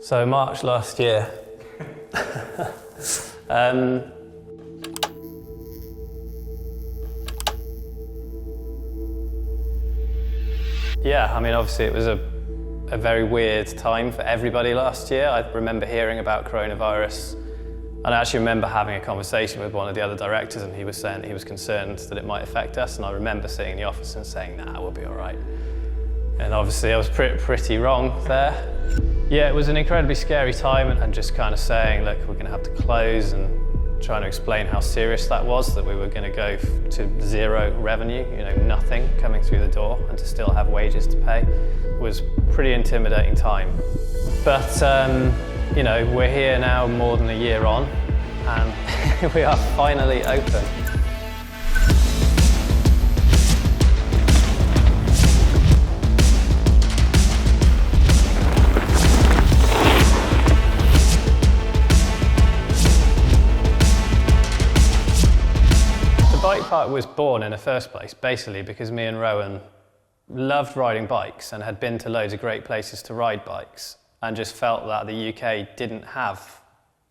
So March last year. Yeah, I mean, obviously it was a very weird time for everybody last year. I remember hearing about coronavirus, and I actually remember having a conversation with one of the other directors, and he was saying that he was concerned that it might affect us, and I remember sitting in the office and saying, nah, we'll be all right. And obviously I was pretty wrong there. Yeah, it was an incredibly scary time, and just kind of saying, look, we're going to have to close, and trying to explain how serious that was, that we were going to go to zero revenue, you know, nothing coming through the door, and to still have wages to pay was pretty intimidating time. But, you know, we're here now more than a year on, and we are finally open. BikePark was born in the first place basically because me and Rowan loved riding bikes and had been to loads of great places to ride bikes, and just felt that the UK didn't have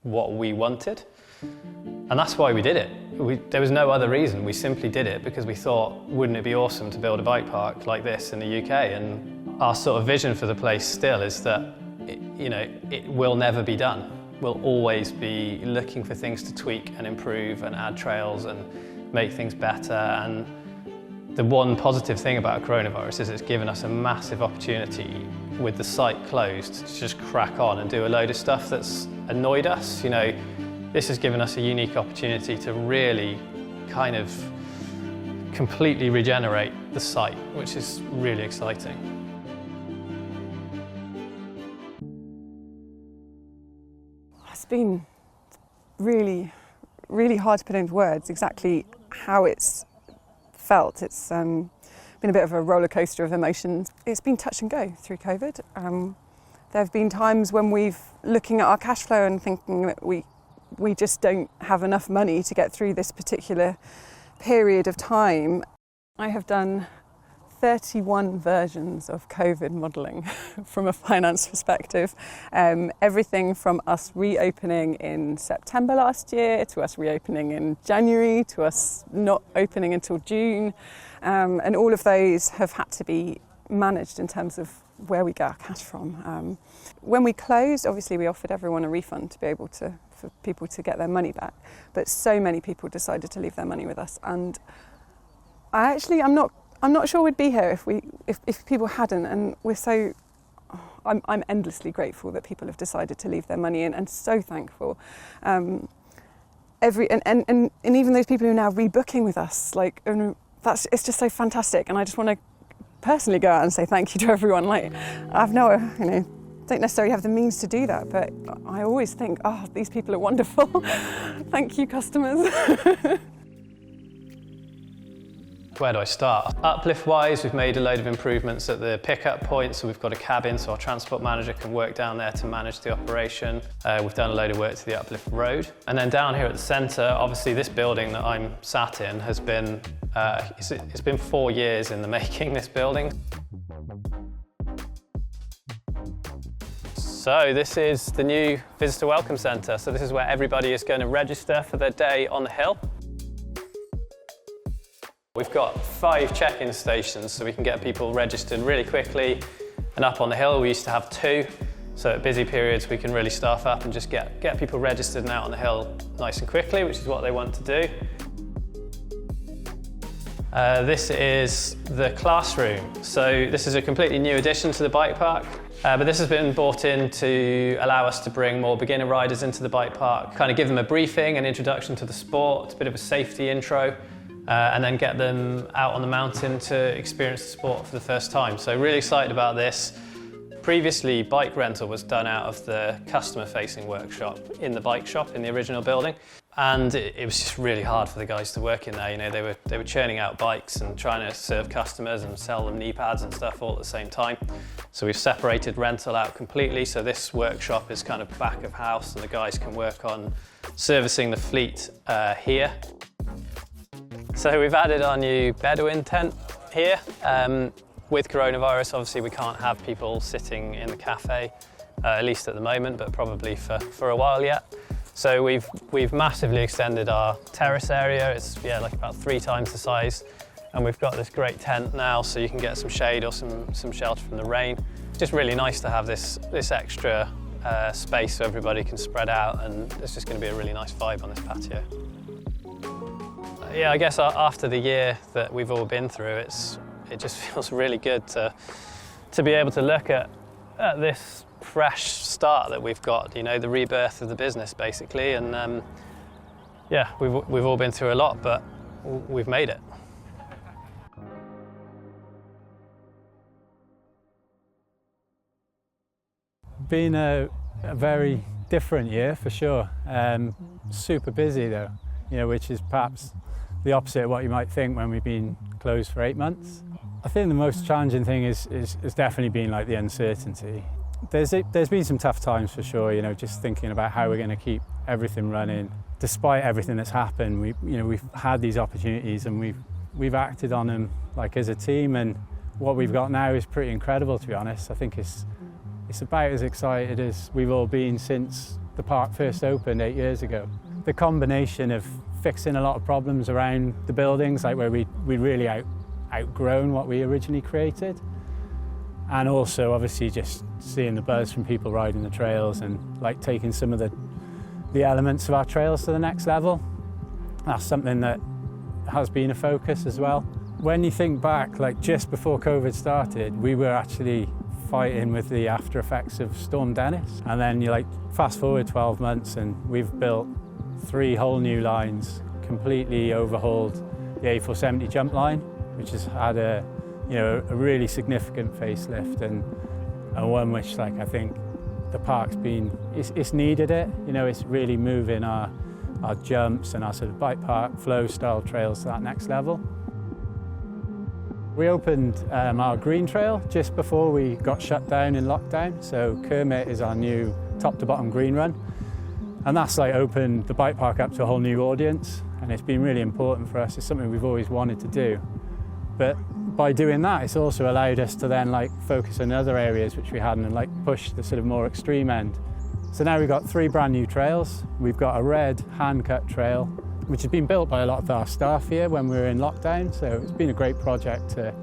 what we wanted, and that's why we did it. There was no other reason. We simply did it because we thought, wouldn't it be awesome to build a bike park like this in the UK? And our sort of vision for the place still is that it will never be done. We'll always be looking for things to tweak and improve and add trails and make things better. And the one positive thing about coronavirus is it's given us a massive opportunity with the site closed to just crack on and do a load of stuff that's annoyed us. You know, this has given us a unique opportunity to really kind of completely regenerate the site, which is really exciting. It's been really hard to put into words exactly how it's felt. It's been a bit of a roller coaster of emotions. It's been touch and go through COVID. There have been times when we've looking at our cash flow and thinking that we just don't have enough money to get through this particular period of time. I have done 31 versions of COVID modelling from a finance perspective. Everything from us reopening in September last year, to us reopening in January, to us not opening until June. And all of those have had to be managed in terms of where we get our cash from. When we closed, obviously we offered everyone a refund to be able to, for people to get their money back. But so many people decided to leave their money with us. And I'm not sure we'd be here if people hadn't, and I'm endlessly grateful that people have decided to leave their money in, and so thankful. And even those people who are now rebooking with us, it's just so fantastic, and I just want to personally go out and say thank you to everyone. Don't necessarily have the means to do that, but I always think, oh, these people are wonderful. Thank you, customers. Where do I start? Uplift-wise, we've made a load of improvements at the pickup point, so we've got a cabin so our transport manager can work down there to manage the operation. We've done a load of work to the uplift road. And then down here at the centre, obviously this building that I'm sat in has been, it's been 4 years in the making, this building. So this is the new Visitor Welcome Centre. So this is where everybody is going to register for their day on the hill. We've got 5 check-in stations so we can get people registered really quickly and up on the hill. We used to have 2, so at busy periods we can really staff up and just get people registered and out on the hill nice and quickly, which is what they want to do. This is the classroom. So this is a completely new addition to the bike park, but this has been brought in to allow us to bring more beginner riders into the bike park, kind of give them a briefing, an introduction to the sport, a bit of a safety intro. And then get them out on the mountain to experience the sport for the first time. So really excited about this. Previously, bike rental was done out of the customer-facing workshop in the bike shop in the original building. And it was just really hard for the guys to work in there. You know, they were churning out bikes and trying to serve customers and sell them knee pads and stuff all at the same time. So we've separated rental out completely. So this workshop is kind of back of house, and the guys can work on servicing the fleet here. So we've added our new Bedouin tent here. With coronavirus, obviously we can't have people sitting in the cafe at least at the moment, but probably for a while yet. So we've massively extended our terrace area. It's like about 3 times the size, and we've got this great tent now, so you can get some shade or some shelter from the rain. Just really nice to have this extra space so everybody can spread out, and it's just going to be a really nice vibe on this patio. Yeah, I guess after the year that we've all been through, it just feels really good to be able to look at this fresh start that we've got, you know, the rebirth of the business basically, and yeah, we've all been through a lot, but we've made it. Been a very different year for sure. Super busy though, you know, which is perhaps the opposite of what you might think when we've been closed for 8 months. I think the most challenging thing is definitely been like the uncertainty. There's been some tough times for sure, you know, just thinking about how we're going to keep everything running. Despite everything that's happened, we've had these opportunities and we've acted on them like as a team, and what we've got now is pretty incredible, to be honest. I think it's about as excited as we've all been since the park first opened 8 years ago. The combination of fixing a lot of problems around the buildings, like where we really outgrown what we originally created, and also obviously just seeing the buzz from people riding the trails and like taking some of the elements of our trails to the next level. That's something that has been a focus as well. When you think back, like just before COVID started, we were actually fighting with the after effects of Storm Dennis. And then you like fast forward 12 months and we've built 3 whole new lines, completely overhauled the A470 jump line, which has had a really significant facelift, and one which, like, I think the park's it's needed it. You know, it's really moving our jumps and our sort of bike park flow style trails to that next level. We opened our green trail just before we got shut down in lockdown. So Kermit is our new top to bottom green run, and that's like opened the bike park up to a whole new audience, and it's been really important for us. It's something we've always wanted to do, but by doing that, it's also allowed us to then like focus on other areas which we hadn't, and like push the sort of more extreme end. So now we've got 3 brand new trails. We've got a red hand-cut trail, which has been built by a lot of our staff here when we were in lockdown. So it's been a great project to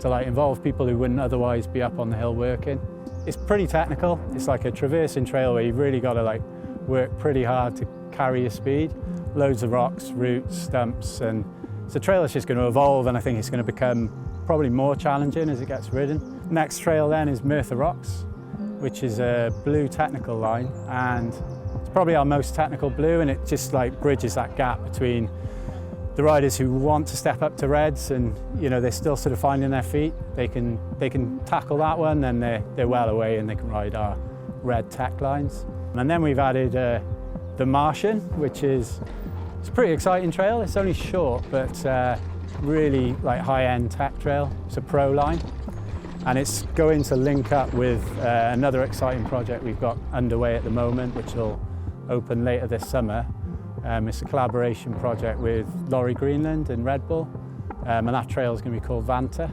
like involve people who wouldn't otherwise be up on the hill working. It's pretty technical. It's like a traversing trail where you've really got to like work pretty hard to carry your speed. Loads of rocks, roots, stumps, and it's a trail that's just going to evolve, and I think it's going to become probably more challenging as it gets ridden. Next trail then is Murtha Rocks, which is a blue technical line, and it's probably our most technical blue, and it just like bridges that gap between the riders who want to step up to reds and, you know, they're still sort of finding their feet. They can tackle that one, and they're well away and they can ride our red tech lines. And then we've added the Martian, which it's a pretty exciting trail. It's only short, but really like high-end tech trail. It's a pro line, and it's going to link up with another exciting project we've got underway at the moment, which will open later this summer. It's a collaboration project with Lorry Greenland and Red Bull, and that trail is going to be called Vanta.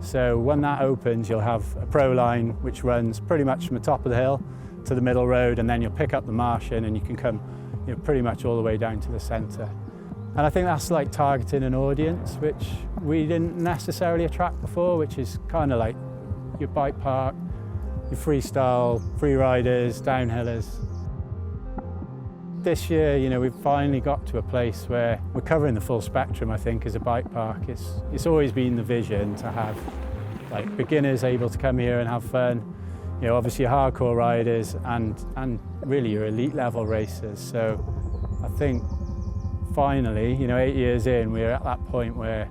So when that opens, you'll have a pro line which runs pretty much from the top of the hill to the middle road, and then you'll pick up the Martian and you can come, you know, pretty much all the way down to the centre. And I think that's like targeting an audience which we didn't necessarily attract before, which is kind of like your bike park, your freestyle, free riders, downhillers. This year, you know, we've finally got to a place where we're covering the full spectrum, I think, as a bike park. It's always been the vision to have like beginners able to come here and have fun. You know, obviously your hardcore riders and really your elite level racers. So I think finally, you know, 8 years in, we're at that point where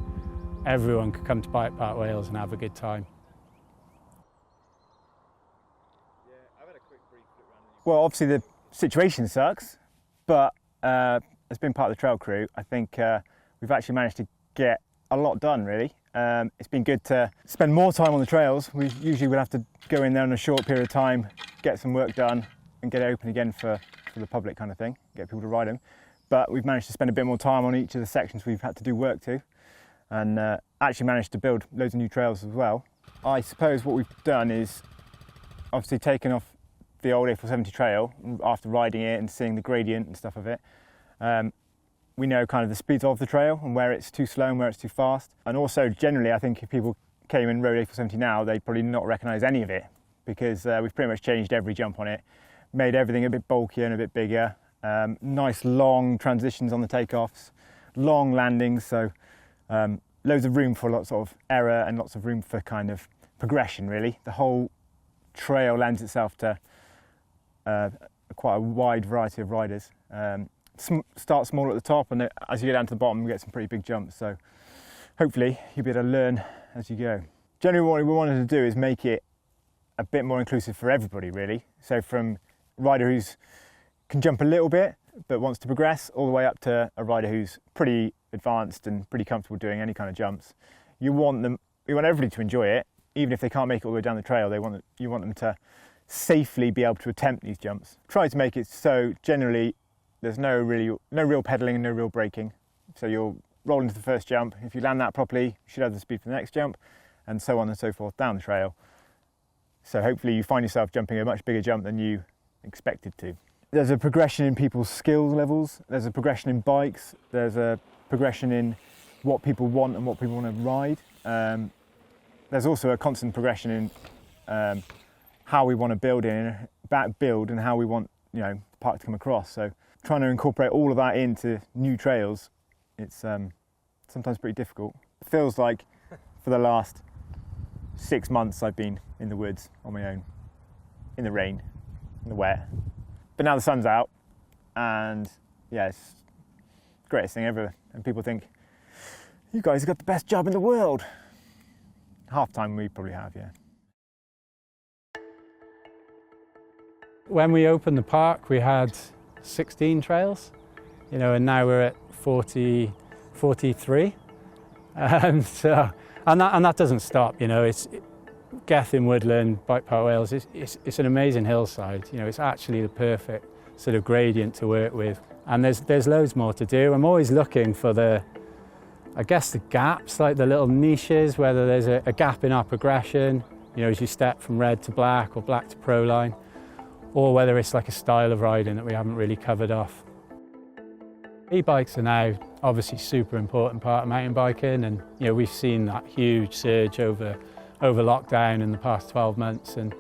everyone could come to BikePark Wales and have a good time. Well, obviously the situation sucks, but as being part of the trail crew, I think we've actually managed to get a lot done, really. It's been good to spend more time on the trails. We usually would have to go in there in a short period of time, get some work done and get it open again for the public kind of thing, get people to ride them. But we've managed to spend a bit more time on each of the sections we've had to do work to, and actually managed to build loads of new trails as well. I suppose what we've done is obviously taken off the old A470 trail, after riding it and seeing the gradient and stuff of it, we know kind of the speeds of the trail and where it's too slow and where it's too fast. And also generally, I think if people came and rode A470 now, they'd probably not recognise any of it, because we've pretty much changed every jump on it, made everything a bit bulkier and a bit bigger, nice long transitions on the takeoffs, long landings, so loads of room for lots of error and lots of room for kind of progression, really. The whole trail lends itself to quite a wide variety of riders. Start small at the top, and as you go down to the bottom you get some pretty big jumps, so hopefully you'll be able to learn as you go. Generally what we wanted to do is make it a bit more inclusive for everybody, really. So from a rider who can jump a little bit but wants to progress, all the way up to a rider who's pretty advanced and pretty comfortable doing any kind of jumps. You want everybody to enjoy it, even if they can't make it all the way down the trail. You want them to safely be able to attempt these jumps. Try to make it so generally there's no real pedalling and no real braking. So you'll roll into the first jump. If you land that properly, you should have the speed for the next jump, and so on and so forth down the trail. So hopefully you find yourself jumping a much bigger jump than you expected to. There's a progression in people's skills levels, there's a progression in bikes, there's a progression in what people want and what people want to ride. There's also a constant progression in how we want to build and how we want the park to come across. So trying to incorporate all of that into new trails, it's sometimes pretty difficult. It feels like for the last 6 months I've been in the woods on my own, in the rain, in the wet. But now the sun's out, and yeah, it's the greatest thing ever. And people think, you guys have got the best job in the world. Half the time we probably have, yeah. When we opened the park, we had 16 trails, and now we're at 43. And that doesn't stop, It's Gethin Woodland, BikePark Wales. It's an amazing hillside. It's actually the perfect sort of gradient to work with, and there's loads more to do. I'm always looking for the gaps, like the little niches, whether there's a gap in our progression, as you step from red to black or black to pro line, or whether it's like a style of riding that we haven't really covered off. E-bikes are now obviously super important part of mountain biking, and we've seen that huge surge over lockdown in the past 12 months, and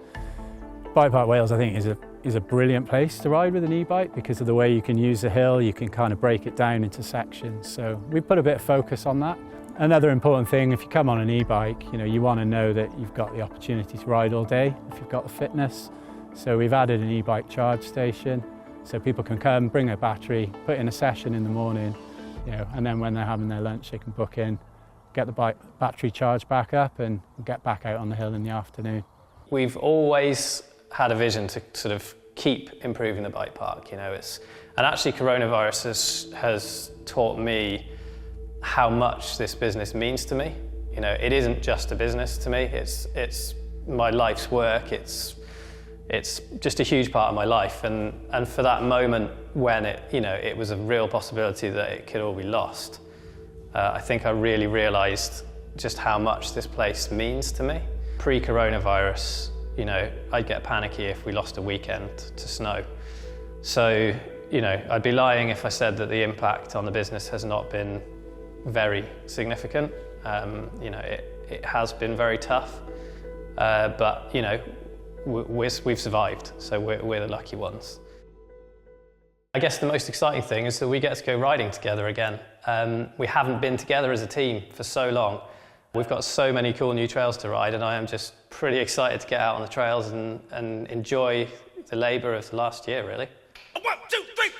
BikePark Wales I think is a brilliant place to ride with an e-bike because of the way you can use the hill. You can kind of break it down into sections, so we put a bit of focus on that. Another important thing, if you come on an e-bike, you want to know that you've got the opportunity to ride all day if you've got the fitness. So we've added an e-bike charge station, so people can come, bring a battery, put in a session in the morning, and then when they're having their lunch they can book in, get the battery charged back up and get back out on the hill in the afternoon. We've always had a vision to sort of keep improving the bike park, and actually coronavirus has taught me how much this business means to me. It isn't just a business to me, it's my life's work, it's just a huge part of my life, and for that moment when it was a real possibility that it could all be lost, I think I really realised just how much this place means to me. Pre-coronavirus, I'd get panicky if we lost a weekend to snow. So, I'd be lying if I said that the impact on the business has not been very significant. It has been very tough, but we've survived, so we're the lucky ones. I guess the most exciting thing is that we get to go riding together again. We haven't been together as a team for so long. We've got so many cool new trails to ride, and I am just pretty excited to get out on the trails and enjoy the labour of the last year, really. 1, 2, 3, 4!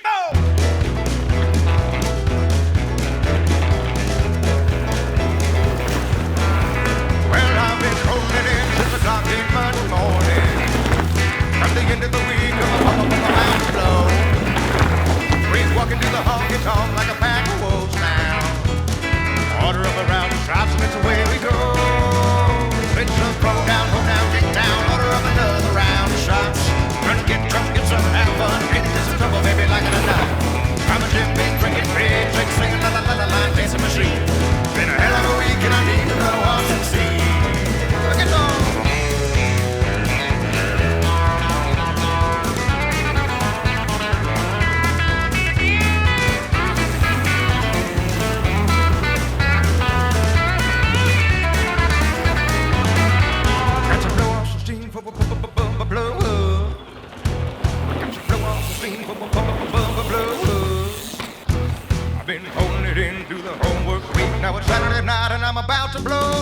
Well, I've been rolling in since the clock came Monday morning. From the end of the week, I'm up on the mountain floor. Breeze walking through the honky-tonk like a pack of wolves now. Order up around the shops and it's away we go. It's a throw down, hold down, kick down. Order up another round of shots. Trying to get drunk, get some, have fun. Get into some trouble, baby. to blow.